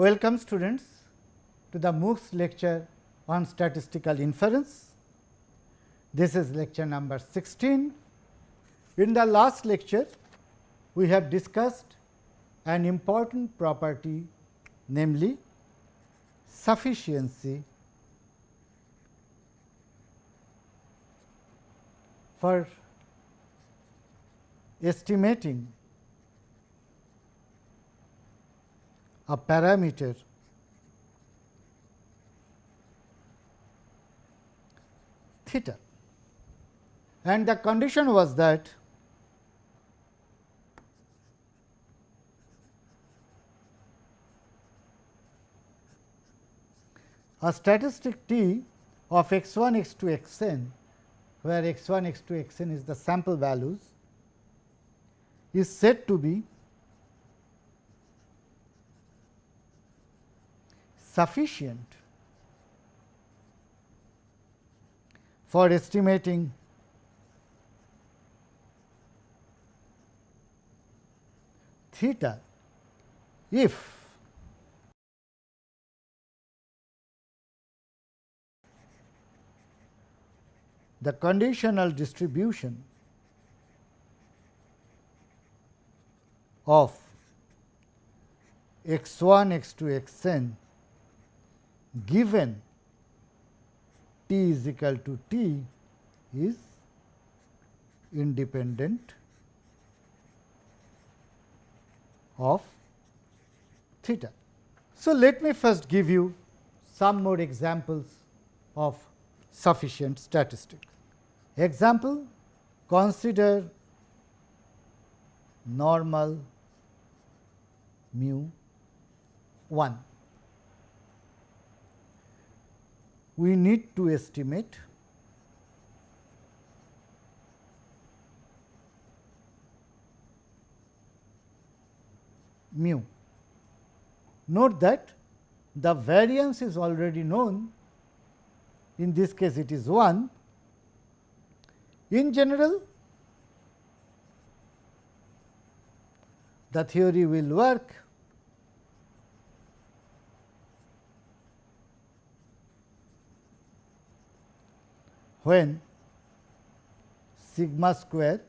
Welcome students to the MOOCs lecture on statistical inference. This is lecture number 16. In the last lecture, we have discussed an important property, namely sufficiency for estimating a parameter theta, and the condition was that a statistic T of x1, x2, xn, where x1, x2, xn is the sample values, is said to be sufficient for estimating theta if the conditional distribution of x1, x2, xn given t is equal to t is independent of theta. So, let me first give you some more examples of sufficient statistics. Example, consider normal mu 1. We need to estimate mu. Note that the variance is already known. In this case, it is 1. In general, the theory will work when sigma square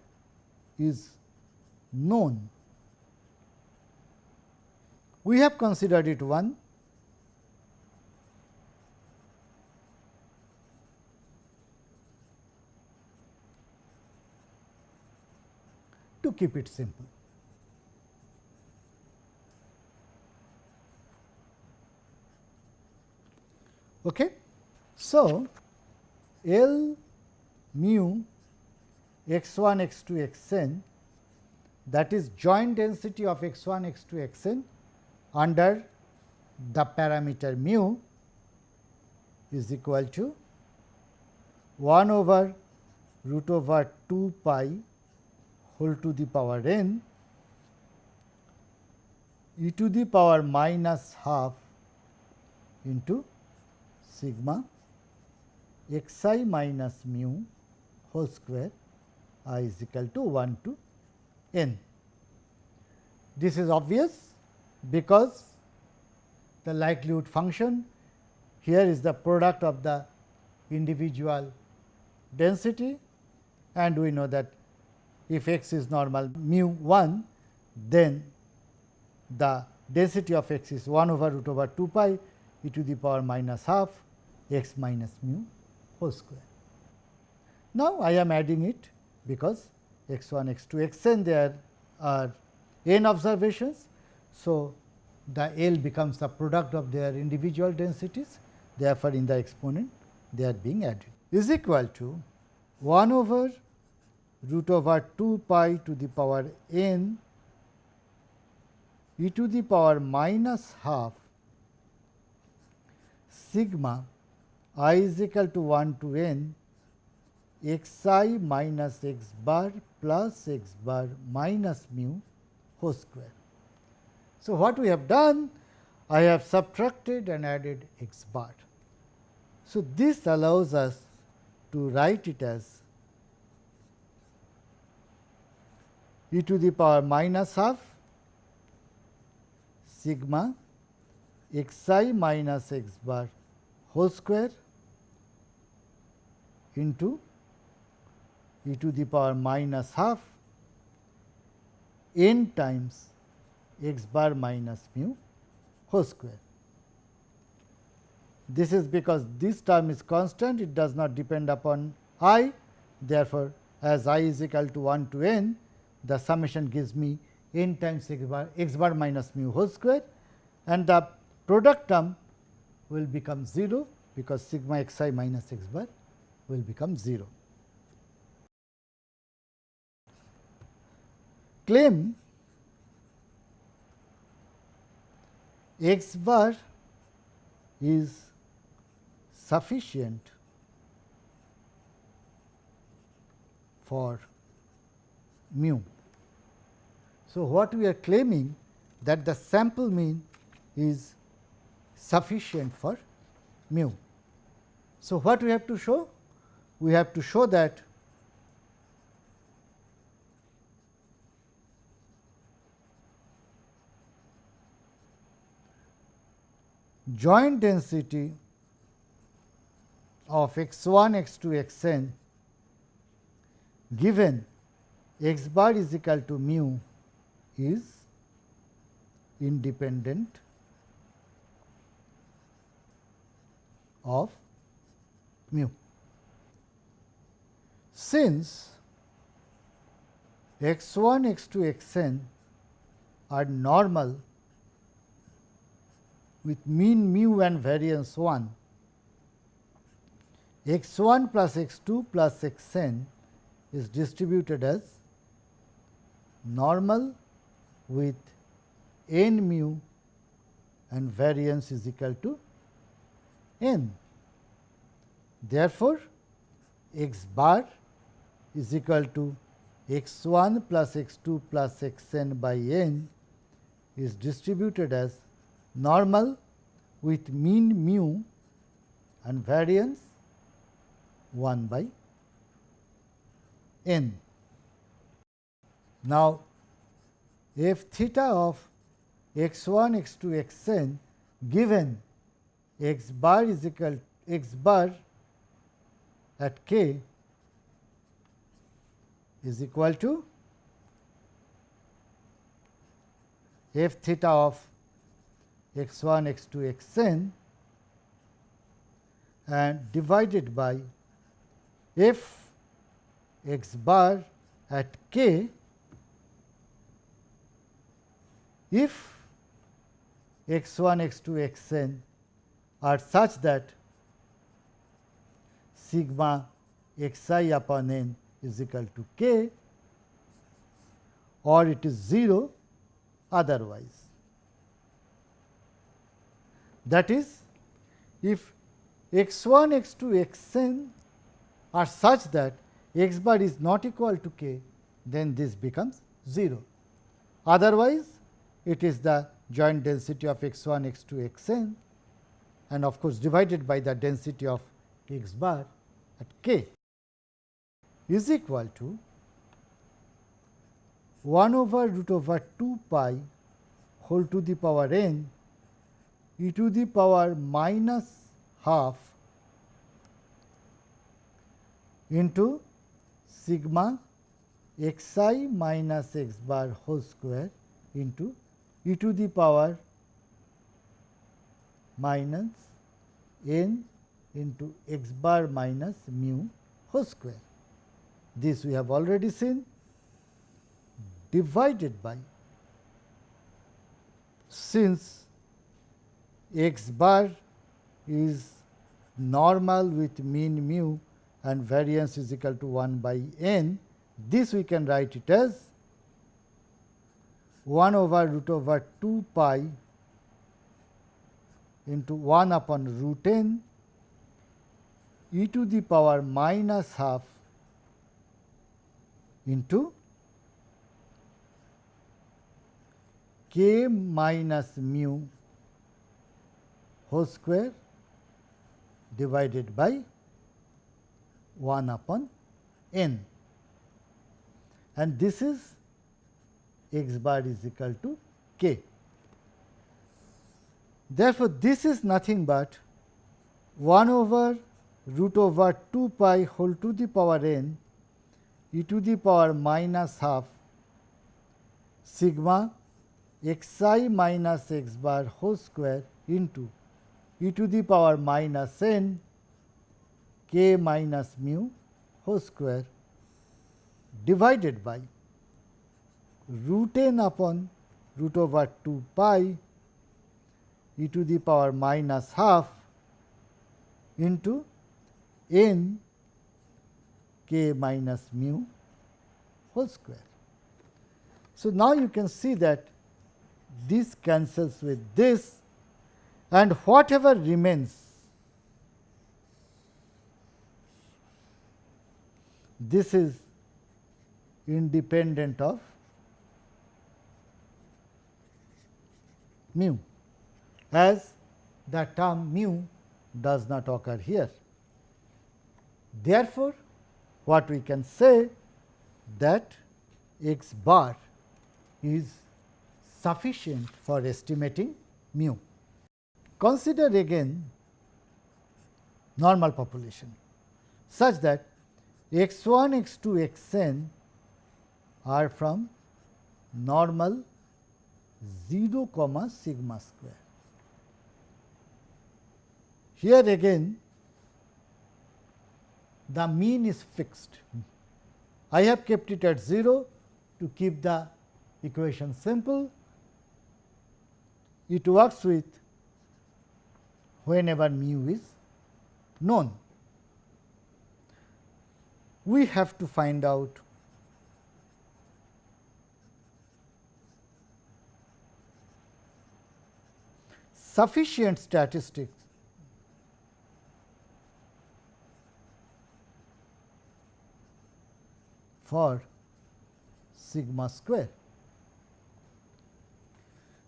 is known. We have considered it 1. To keep it simple. Okay. So, L mu x1, x2, xn, that is joint density of x1, x2, xn under the parameter mu is equal to 1 over root over 2 pi whole to the power n e to the power minus half into sigma xi minus mu whole square I is equal to 1 to n. This is obvious because the likelihood function here is the product of the individual density, and we know that if x is normal mu 1, then the density of x is 1 over root over 2 pi e to the power minus half x minus mu whole square. Now, I am adding it because x1, x2, xn there are n observations. So, the L becomes the product of their individual densities, therefore, in the exponent they are being added, is equal to 1 over root over 2 pi to the power n e to the power minus half sigma I is equal to 1 to n x I minus x bar plus x bar minus mu whole square. So, what we have done? I have subtracted and added x bar. So, this allows us to write it as e to the power minus half sigma xi minus x bar whole square into e to the power minus half n times x bar minus mu whole square. This is because this term is constant, it does not depend upon I. Therefore, as I is equal to 1 to n, the summation gives me n times x bar minus mu whole square, and the product term will become 0 because sigma xi minus x bar will become 0. Claim x bar is sufficient for mu. So, what we are claiming that the sample mean is sufficient for mu. So, what we have to show? We have to show that joint density of x1, x2, xn given x bar is equal to mu is independent of mu. Since x1, x2, xn are normal with mean mu and variance 1, x1 plus x2 plus xn is distributed as normal with n mu and variance is equal to n. Therefore, x bar is equal to x1 plus x2 plus xn by n is distributed as normal with mean mu and variance 1 by n. Now, f theta of x1, x2, xn given x bar is equal x bar at k is equal to f theta of x1, x2, xn and divided by f x bar at k if x1, x2, xn are such that sigma xi upon n is equal to k, or it is 0 otherwise. That is, if x1, x2, xn are such that x bar is not equal to k, then this becomes 0. Otherwise, it is the joint density of x1, x2, xn and of course, divided by the density of x bar at k is equal to 1 over root over 2 pi whole to the power n e to the power minus half into sigma xi minus x bar whole square into e to the power minus n into x bar minus mu whole square. This we have already seen, divided by, since x bar is normal with mean mu and variance is equal to 1 by n, this we can write it as 1 over root over 2 pi into 1 upon root n e to the power minus half into k minus mu whole square divided by 1 upon n, and this is x bar is equal to k. Therefore, this is nothing but 1 over root over 2 pi whole to the power n e to the power minus half sigma xi minus x bar whole square into e to the power minus n k minus mu whole square divided by root n upon root over 2 pi e to the power minus half into n k minus mu whole square. So, now you can see that this cancels with this, and whatever remains, this is independent of mu, as the term mu does not occur here. Therefore, what we can say that x bar is sufficient for estimating mu. Consider again normal population such that x1, x2, xn are from normal 0, sigma square. Here again the mean is fixed. I have kept it at 0 to keep the equation simple. It works with whenever mu is known. We have to find out sufficient statistics for sigma square.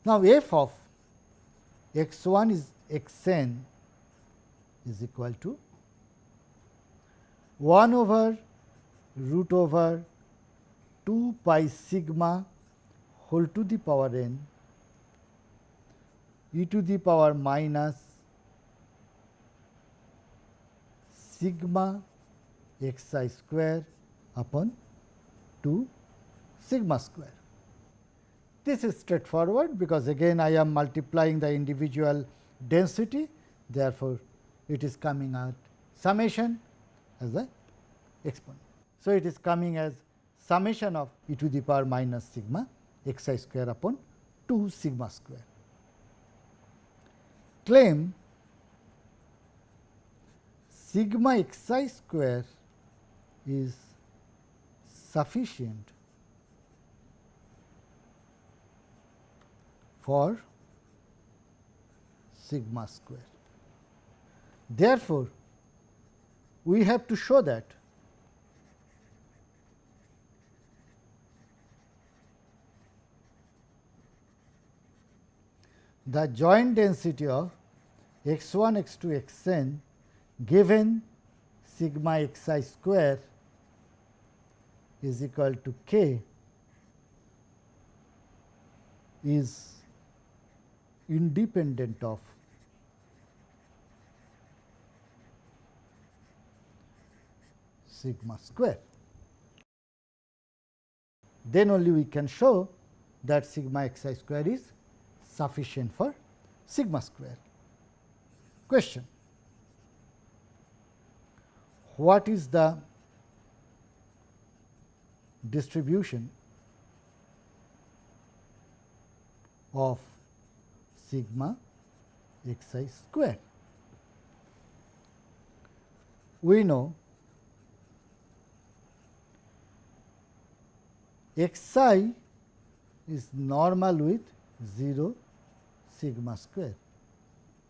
Now, f of x 1 is x n is equal to 1 over root over 2 pi sigma whole to the power n e to the power minus sigma x I square upon 2 sigma square. This is straightforward because again I am multiplying the individual density, therefore, it is coming out summation as the exponent. So, it is coming as summation of e to the power minus sigma x I square upon 2 sigma square. Claim sigma x I square is sufficient for sigma square. Therefore, we have to show that the joint density of x 1, x 2, x n given sigma x I square is equal to k is independent of sigma square. Then only we can show that sigma x I square is sufficient for sigma square. Question: what is the distribution of sigma x I square? We know x I is normal with 0 sigma square.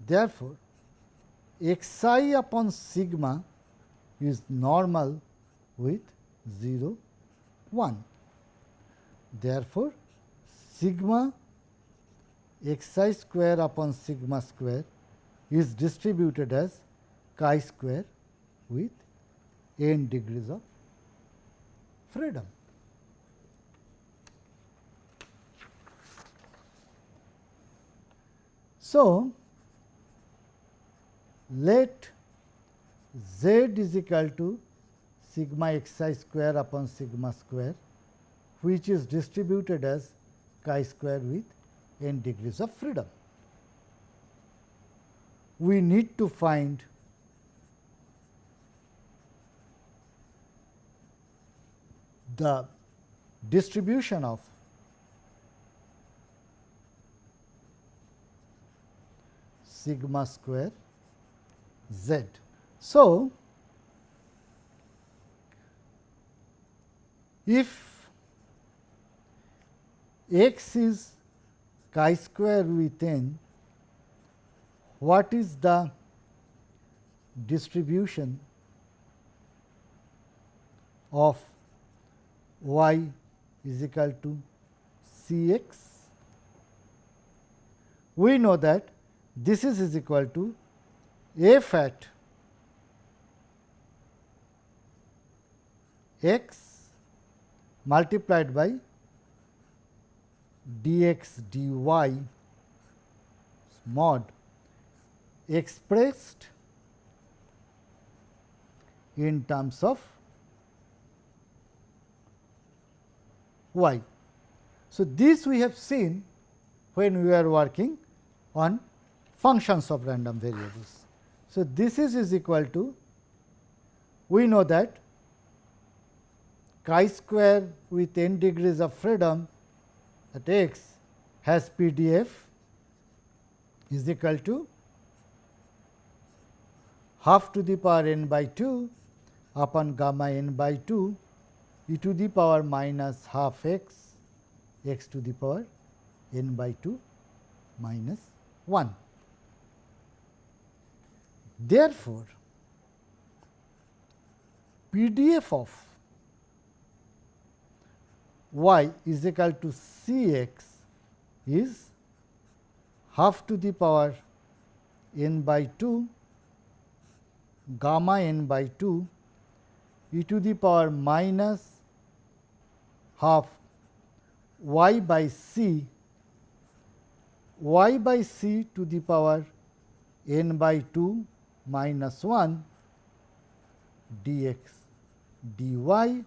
Therefore, x I upon sigma is normal with 0 1. Therefore, sigma x I square upon sigma square is distributed as chi square with n degrees of freedom. So, let z is equal to sigma xi square upon sigma square, which is distributed as chi square with n degrees of freedom. We need to find the distribution of sigma square z. So, if x is chi square with n, what is the distribution of y is equal to c x? We know that this is equal to f at x multiplied by dx dy mod expressed in terms of y. So, this we have seen when we are working on functions of random variables. So, this is equal to, we know that chi square with n degrees of freedom at x has PDF is equal to half to the power n by 2 upon gamma n by 2 e to the power minus half x, x to the power n by 2 minus 1. Therefore, PDF of y is equal to c x is half to the power n by 2 gamma n by 2 e to the power minus half y by c to the power n by 2 minus 1 dx dy,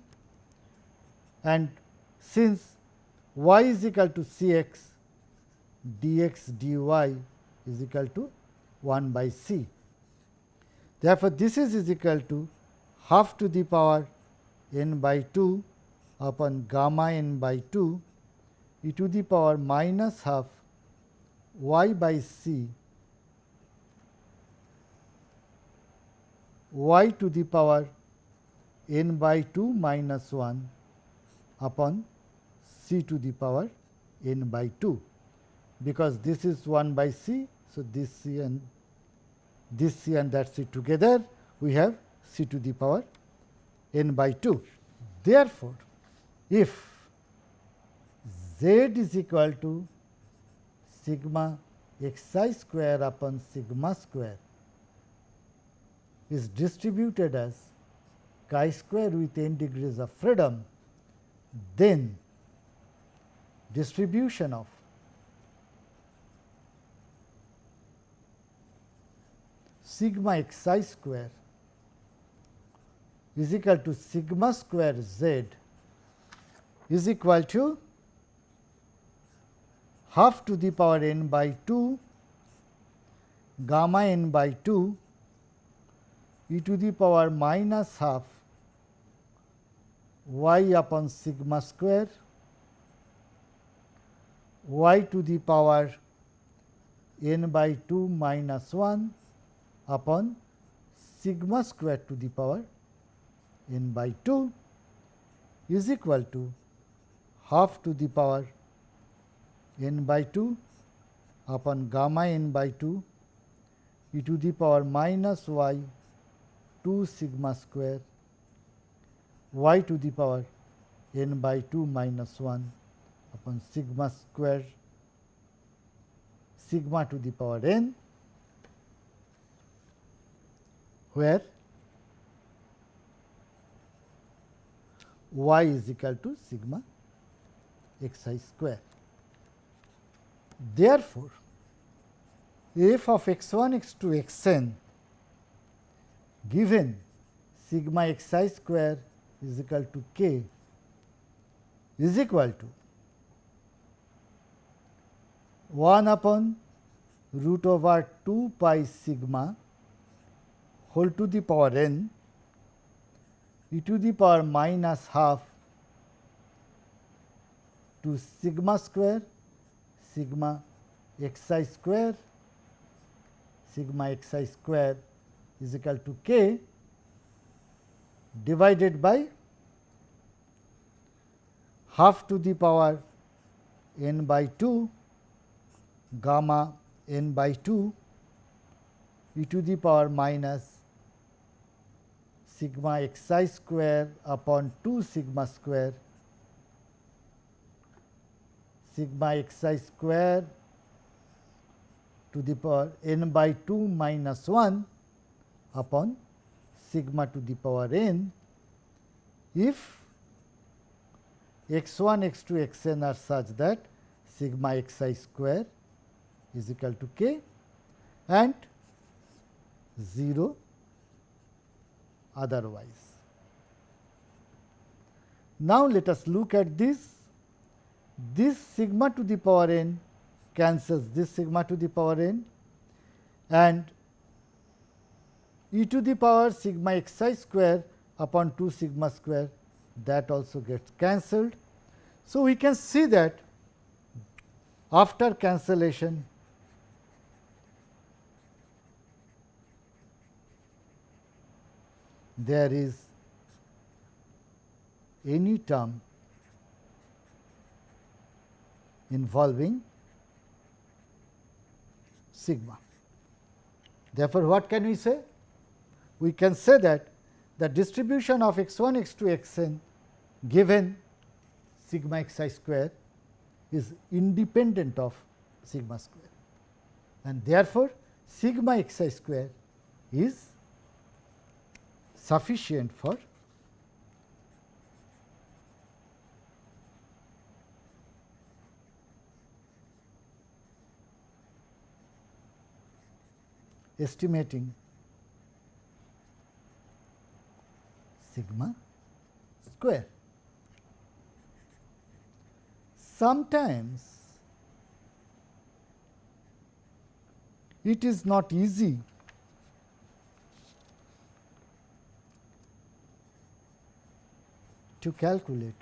and since y is equal to c x, dx dy is equal to 1 by c. Therefore, this is equal to half to the power n by 2 upon gamma n by 2 e to the power minus half y by c y to the power n by 2 minus 1 upon c to the power n by 2, because this is 1 by c. So, this c and that c together we have c to the power n by 2. Therefore, if z is equal to sigma xi square upon sigma square is distributed as chi square with n degrees of freedom, then distribution of sigma xi square is equal to sigma square z is equal to half to the power n by 2 gamma n by 2 e to the power minus half y upon sigma square y to the power n by 2 minus 1 upon sigma square to the power n by 2 is equal to half to the power n by 2 upon gamma n by 2 e to the power minus y 2 sigma square y to the power n by 2 minus 1 upon sigma square sigma to the power n, where y is equal to sigma xi square. Therefore, f of x1 x2 xn given sigma xi square is equal to k is equal to 1 upon root over 2 pi sigma whole to the power n e to the power minus half to sigma square sigma xi square is equal to k divided by half to the power n by 2 gamma n by 2 e to the power minus sigma xi square upon 2 sigma square to the power n by 2 minus 1 upon sigma to the power n if x1, x2, xn are such that sigma xi square is equal to k and 0 otherwise. Now, let us look at this. This sigma to the power n cancels this sigma to the power n and e to the power sigma xi square upon 2 sigma square, that also gets cancelled. So, we can see that after cancellation there is any term involving sigma. Therefore, what can we say? We can say that the distribution of x1, x2, xn given sigma xi square is independent of sigma square, and therefore, sigma xi square is sufficient for estimating sigma square. Sometimes it is not easy to calculate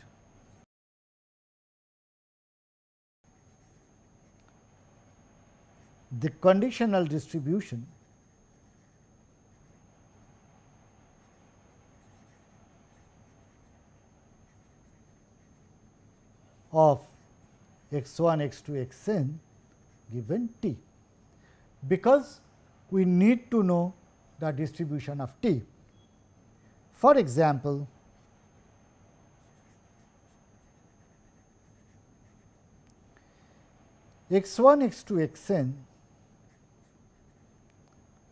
the conditional distribution of x1, x2, xn given t, because we need to know the distribution of t. For example, x1, x2, xn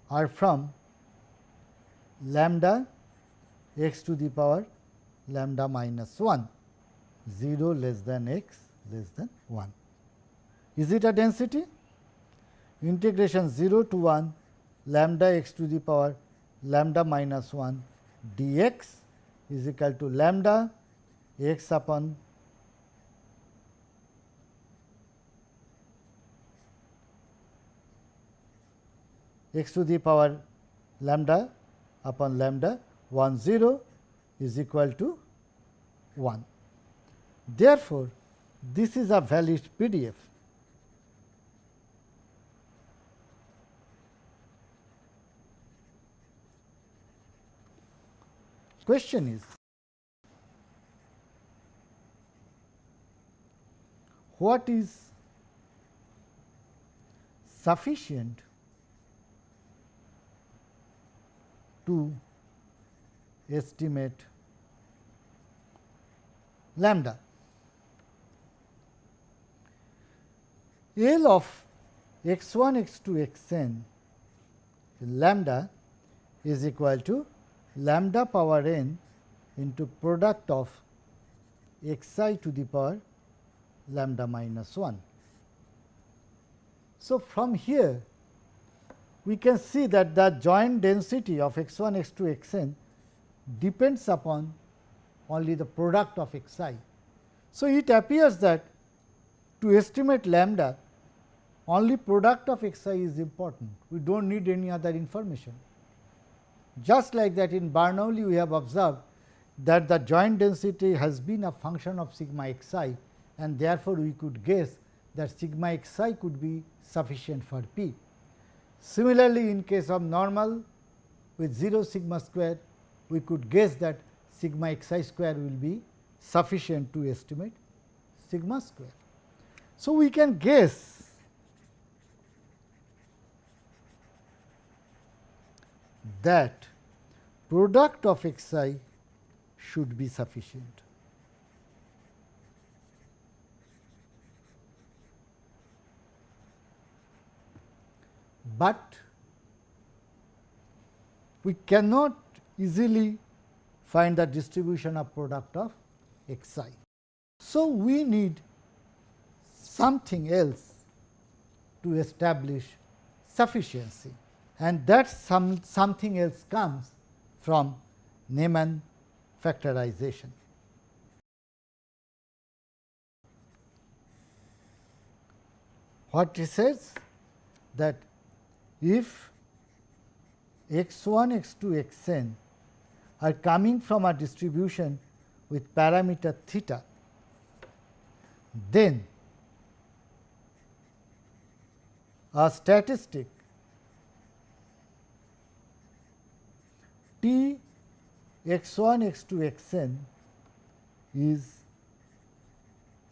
are from lambda x to the power lambda minus 1, 0 less than x less than 1. Is it a density? Integration 0 to 1 lambda x to the power lambda minus 1 dx is equal to lambda x upon x to the power lambda upon lambda 1 0 is equal to 1. Therefore, this is a valid PDF. Question is, what is sufficient to estimate lambda? L of x1, x2, xn lambda is equal to lambda power n into product of xi to the power lambda minus 1. So, from here we can see that the joint density of x1, x2, xn depends upon only the product of xi. So, it appears that to estimate lambda, only product of xi is important. We do not need any other information. Just like that, in Bernoulli we have observed that the joint density has been a function of sigma xi, and therefore, we could guess that sigma xi could be sufficient for P. Similarly, in case of normal with 0 sigma square, we could guess that sigma xi square will be sufficient to estimate sigma square. So, we can guess that product of xi should be sufficient. But we cannot easily find the distribution of product of xi. So, we need something else to establish sufficiency, and that something else comes from Neyman factorization. What he says that if x1, x2, xn are coming from a distribution with parameter theta, then a statistic T x1, x2, xn is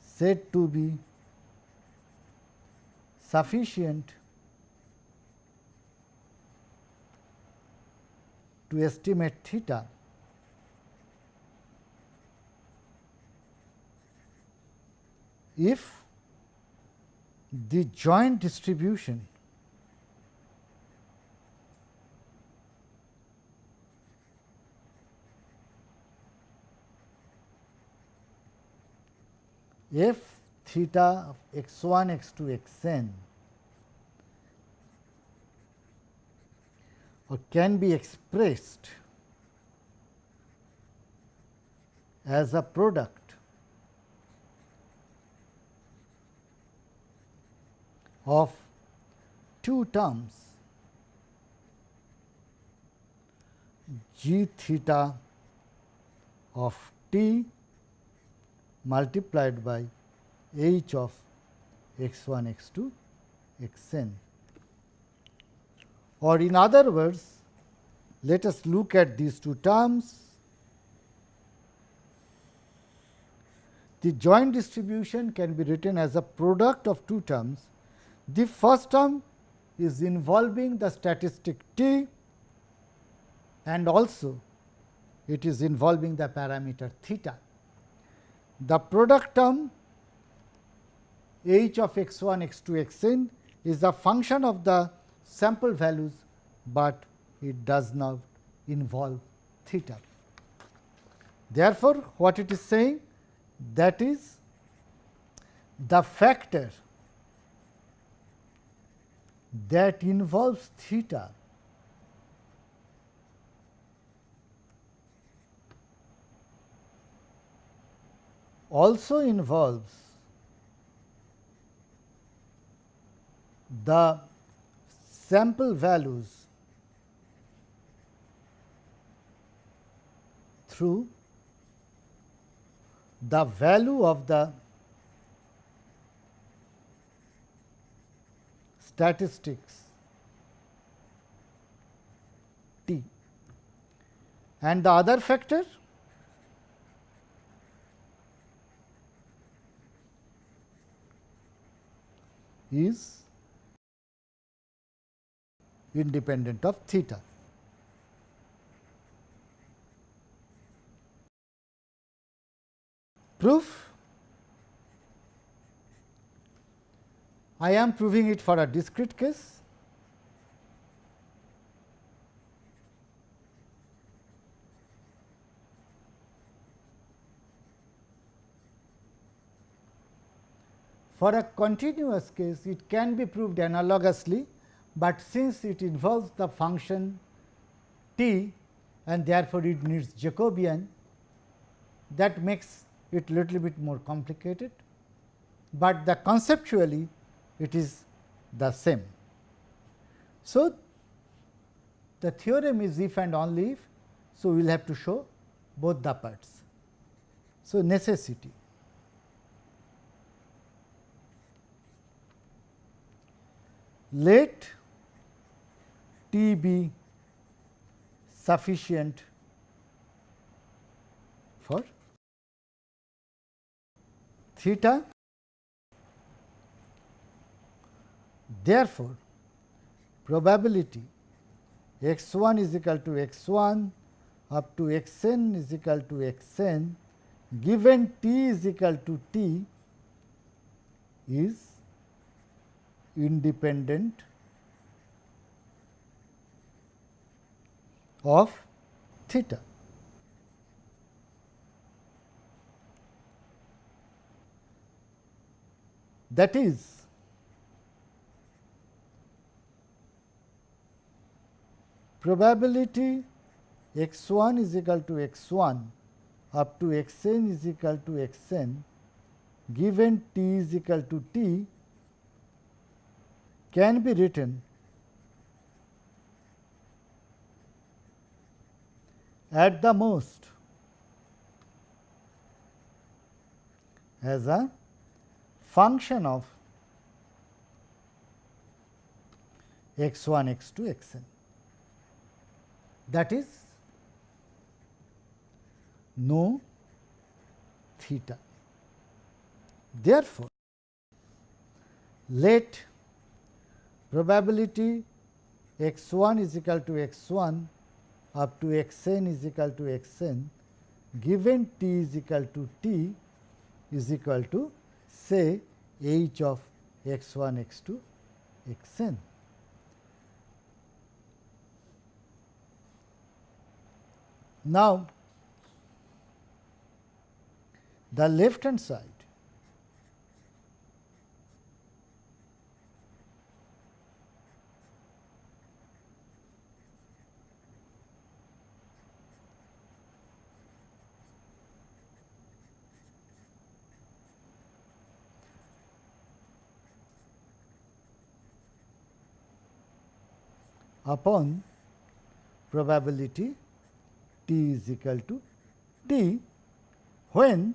said to be sufficient to estimate theta if the joint distribution f theta of x1, x2, xn or can be expressed as a product of two terms g theta of t multiplied by h of x1, x2, xn. Or in other words, let us look at these two terms. The joint distribution can be written as a product of two terms. The first term is involving the statistic t, and also it is involving the parameter theta. The product term h of x1, x2, xn is a function of the sample values, but it does not involve theta. Therefore, what it is saying, that is the factor that involves theta also involves the sample values through the value of the statistics t, and the other factor is independent of theta. Proof: I am proving it for a discrete case. For a continuous case, it can be proved analogously, but since it involves the function t and therefore it needs Jacobian, that makes it little bit more complicated, but the conceptually it is the same. So, the theorem is if and only if. So, we will have to show both the parts. So, necessity. Let t be sufficient for theta. Therefore, probability x 1 is equal to x 1 up to x n is equal to x n given t is equal to t is independent of theta. That is, probability x 1 is equal to x 1 up to x n is equal to x n given t is equal to t can be written at the most as a function of x 1, x 2, x n. That is no theta. Therefore, let probability x 1 is equal to x 1 up to x n is equal to x n given t is equal to t is equal to say h of x 1, x 2, x n. Now, the left hand side upon probability t is equal to t when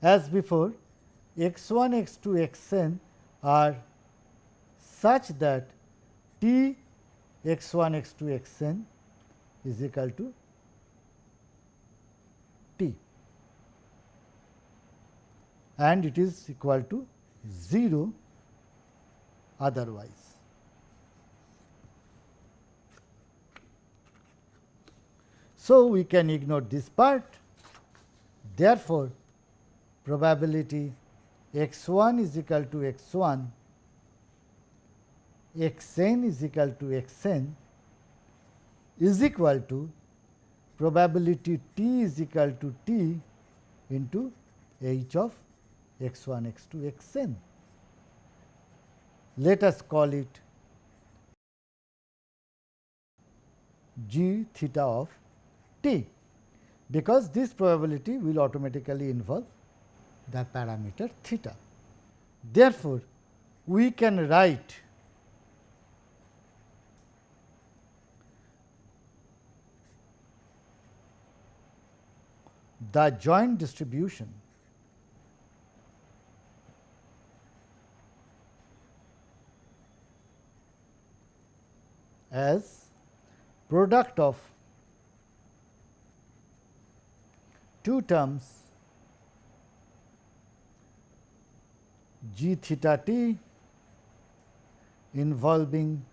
as before x 1, x 2, x n are such that t x 1, x 2, x n is equal to t and it is equal to 0 otherwise. So, we can ignore this part. Therefore, probability x 1 is equal to x 1, x n is equal to x n is equal to probability t is equal to t into h of x 1, x 2, x n. Let us call it g theta of t, because this probability will automatically involve the parameter theta. Therefore, we can write the joint distribution as product of two terms g theta t involving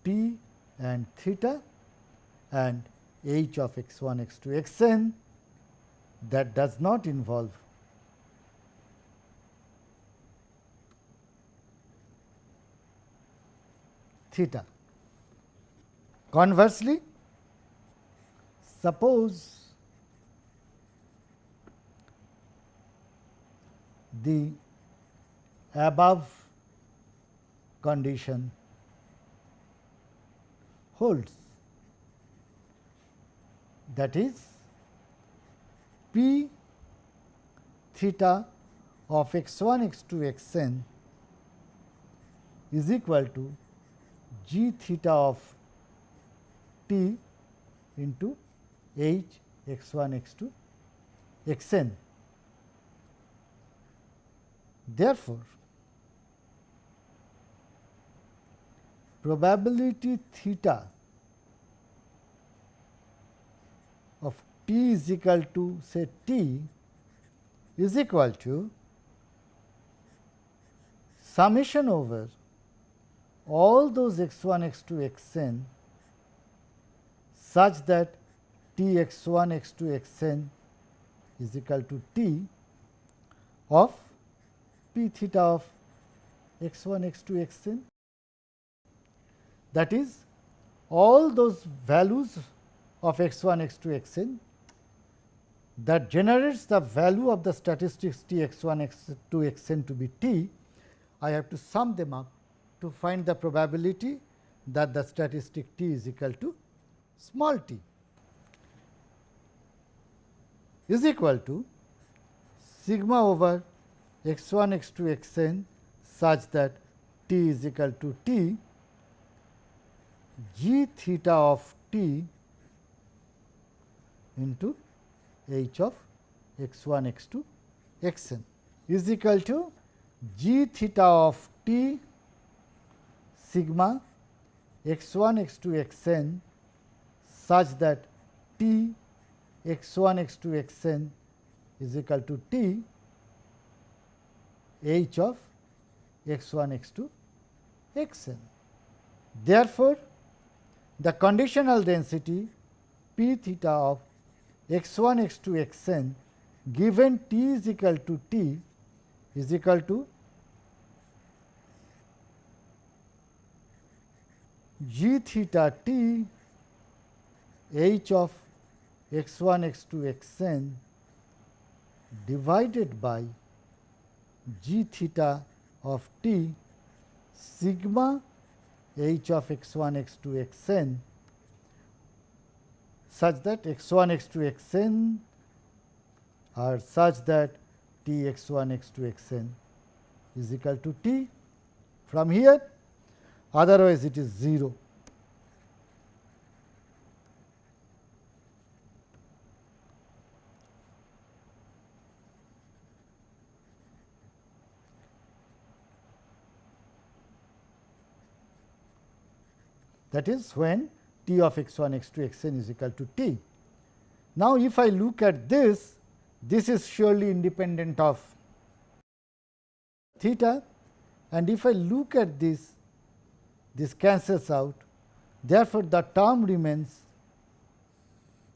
t and theta and h of x 1, x 2, x n that does not involve theta. Conversely, suppose the above condition holds, that is p theta of x1 x2 xn is equal to g theta of t into h x1 x2 xn. Therefore, probability theta of t is equal to say t is equal to summation over all those x1 x2 xn such that t x1 x2 xn is equal to t of p theta of x1 x2 xn, that is all those values of x1 x2 xn that generates the value of the statistics t x1 x2 xn to be t. I have to sum them up to find the probability that the statistic t is equal to small t is equal to sigma over x1 x2 xn such that t is equal to t g theta of t into h of x1 x2 xn is equal to g theta of t sigma x1 x2 xn such that t x1 x2 xn is equal to t h of x1 x2 xn. Therefore, the conditional density p theta of x1 x2 xn given t is equal to t is equal to g theta t h of x1 x2 xn divided by g theta of t sigma h of x1 x2 xn such that x1 x2 xn are such that t x1 x2 xn is equal to t from here, otherwise it is 0. That is when t of x1 x2 xn is equal to t. Now, if I look at this, this is surely independent of theta, and if I look at this, this cancels out. Therefore, the term remains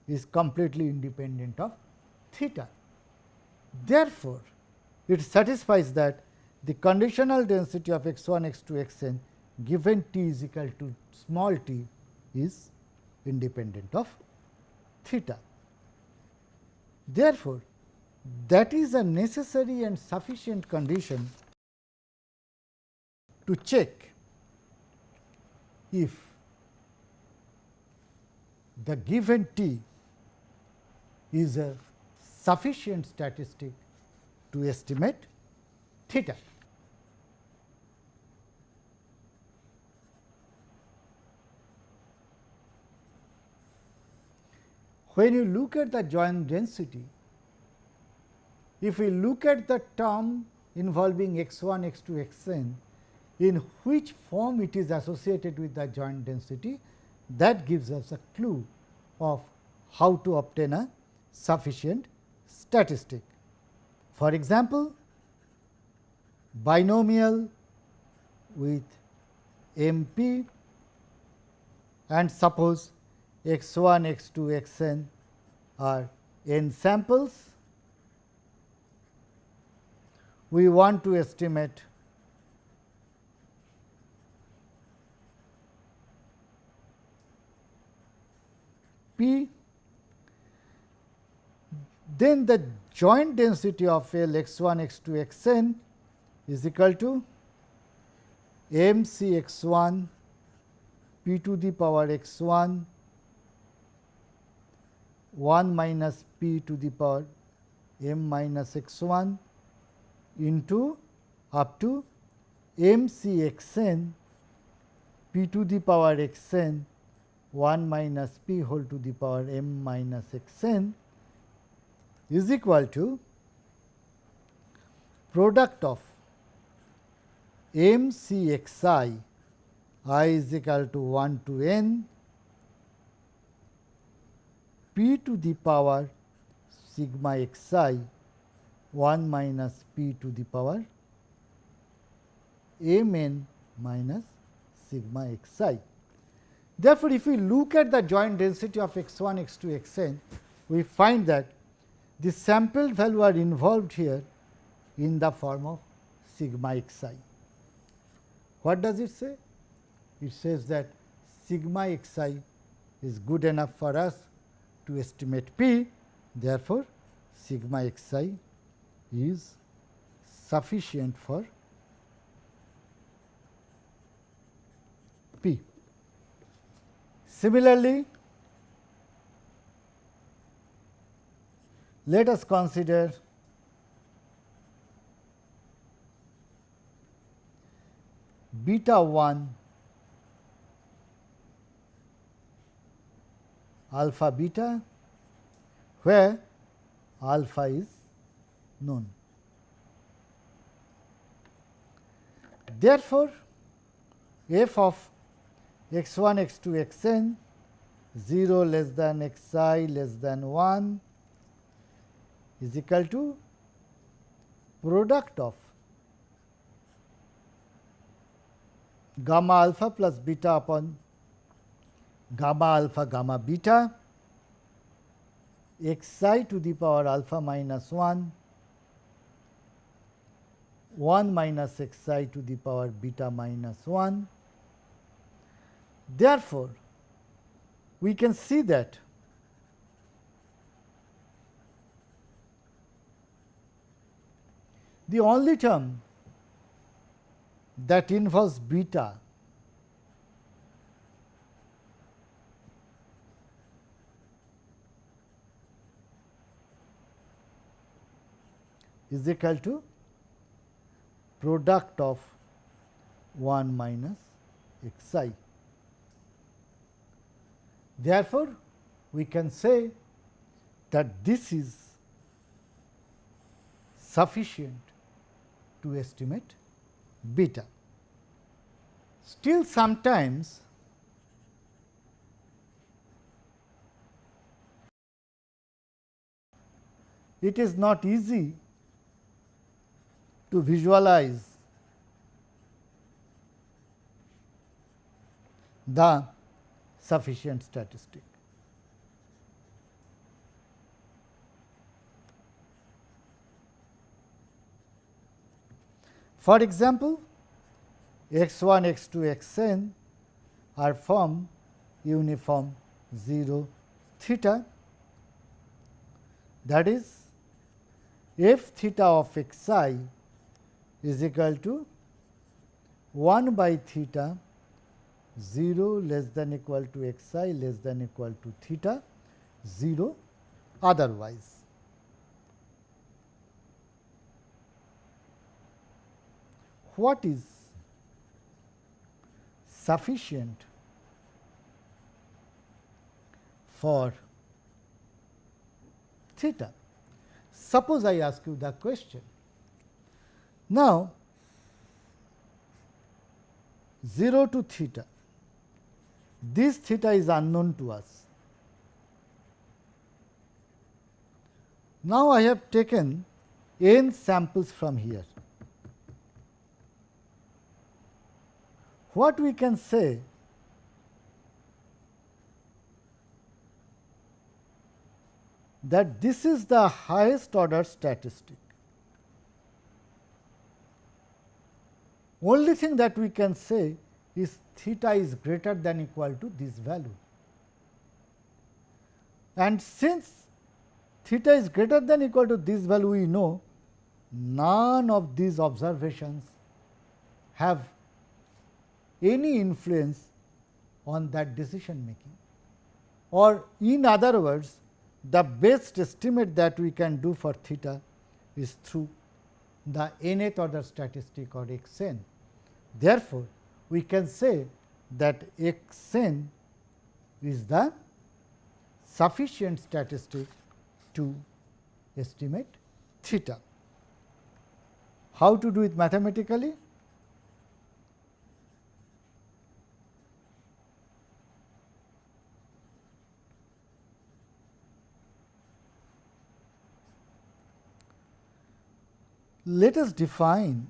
is completely independent of theta. Therefore, it satisfies that the conditional density of x1 x2 xn given t is equal to small t is independent of theta. Therefore, that is a necessary and sufficient condition to check if the given t is a sufficient statistic to estimate theta. When you look at the joint density, if we look at the term involving x1, x2, xn, in which form it is associated with the joint density, that gives us a clue of how to obtain a sufficient statistic. For example, binomial with MP, and suppose x1, x2, xn are n samples. We want to estimate P, then the joint density of L x1, x2, xn is equal to MC x1 p to the power x1 1 minus p to the power m minus x1 into up to MC xn p to the power xn 1 minus p whole to the power m minus xn is equal to product of m c x I is equal to 1 to n p to the power sigma xi 1 minus p to the power mn minus sigma xi. Therefore, if we look at the joint density of x1, x2, xn, we find that the sampled value are involved here in the form of sigma xi. What does it say? It says that sigma xi is good enough for us to estimate p. Therefore, sigma xi is sufficient for p. Similarly, let us consider beta 1 alpha beta, where alpha is known. Therefore, f of x1, x2, xn 0 less than xi less than 1 is equal to product of gamma alpha plus beta upon gamma alpha gamma beta xi to the power alpha minus 1 minus xi to the power beta minus 1. Therefore, we can see that the only term that involves beta is equal to product of 1 minus xi. Therefore, we can say that this is sufficient to estimate beta. Still, sometimes it is not easy to visualize the sufficient statistic. For example, x1, x2, xn are from uniform 0 theta, that is f theta of xi is equal to 1 by theta 0 less than equal to xi less than equal to theta 0 otherwise. What is sufficient for theta? Suppose I ask you the question. Now, 0 to theta, this theta is unknown to us. Now, I have taken n samples from here. What we can say that this is the highest order statistic. Only thing that we can say is theta is greater than equal to this value. And since theta is greater than equal to this value, we know none of these observations have any influence on that decision making. Or in other words, the best estimate that we can do for theta is through the nth order statistic or xn. Therefore, we can say that xn is the sufficient statistic to estimate theta. How to do it mathematically? Let us define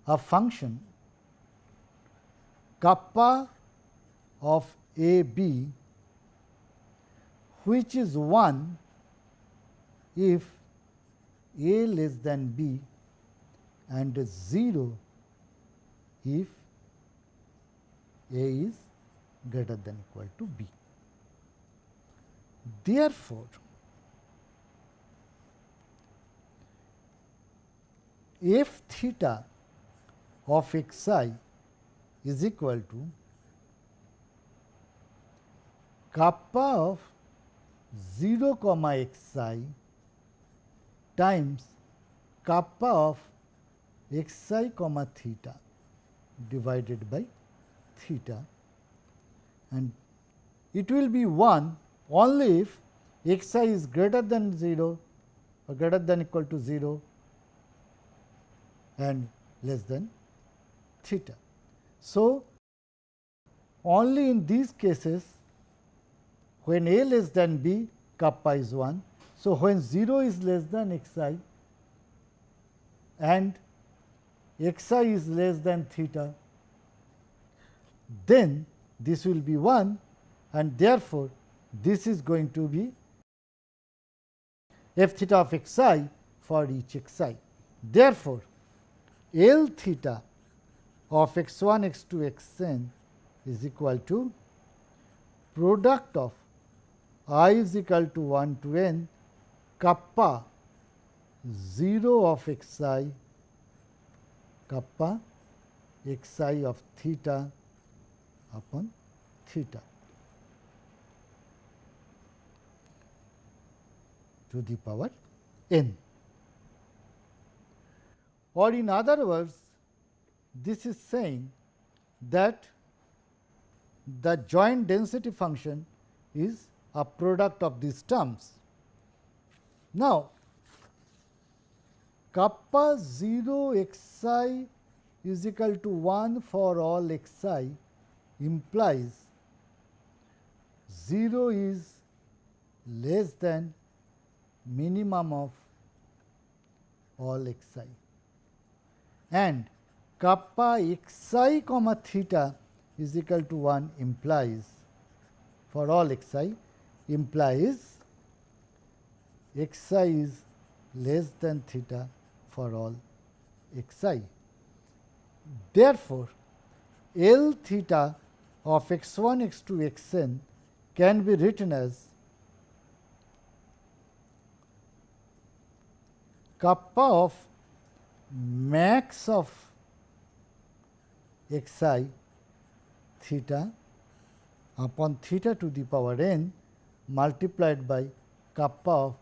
a function kappa of a b which is 1 if a less than b and 0 if a is greater than equal to b. Therefore, f theta of xi is equal to kappa of 0 comma xi times kappa of xi comma theta divided by theta, and it will be 1 only if xi is greater than 0 or greater than equal to 0 and less than theta. So, only in these cases when a less than b, kappa is 1. So, when 0 is less than xi and xi is less than theta, then this will be 1, and therefore, this is going to be f theta of xi for each xi. Therefore, L theta of x1, x2, xn is equal to product of I is equal to 1 to n kappa 0 of xi kappa xi of theta upon theta to the power n. Or in other words, this is saying that the joint density function is a product of these terms. Now, kappa 0 xi is equal to 1 for all xi implies 0 is less than minimum of all xi, and kappa xi comma theta is equal to 1 implies for all xi implies xi is less than theta for all xi. Therefore, L theta of x1, x2, xn can be written as kappa of max of xi theta upon theta to the power n multiplied by kappa of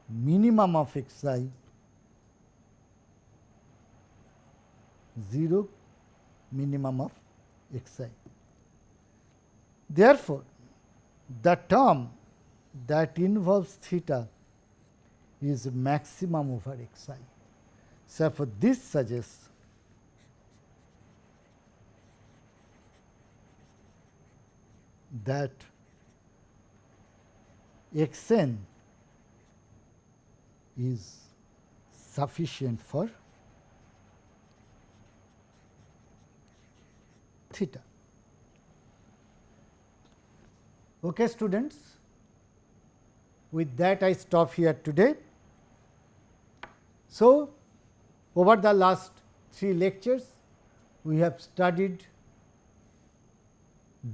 minimum of xi 0 minimum of xi. Therefore, the term that involves theta is maximum over xi. So, for this suggests that xn is sufficient for theta. Okay, students, with that I stop here today. So, over the last 3 lectures, we have studied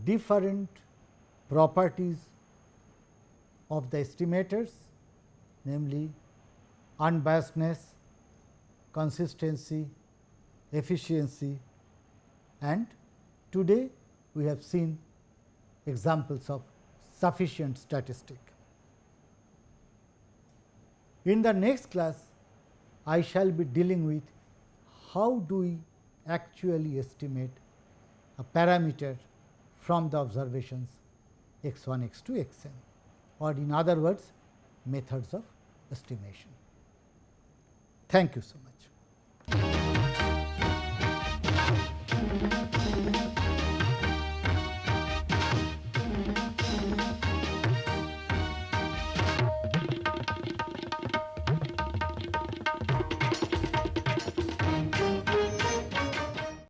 different properties of the estimators, namely unbiasedness, consistency, efficiency, and today we have seen examples of sufficient statistic. In the next class, I shall be dealing with how do we actually estimate a parameter from the observations x1, x2, xn, or in other words methods of estimation. Thank you so much.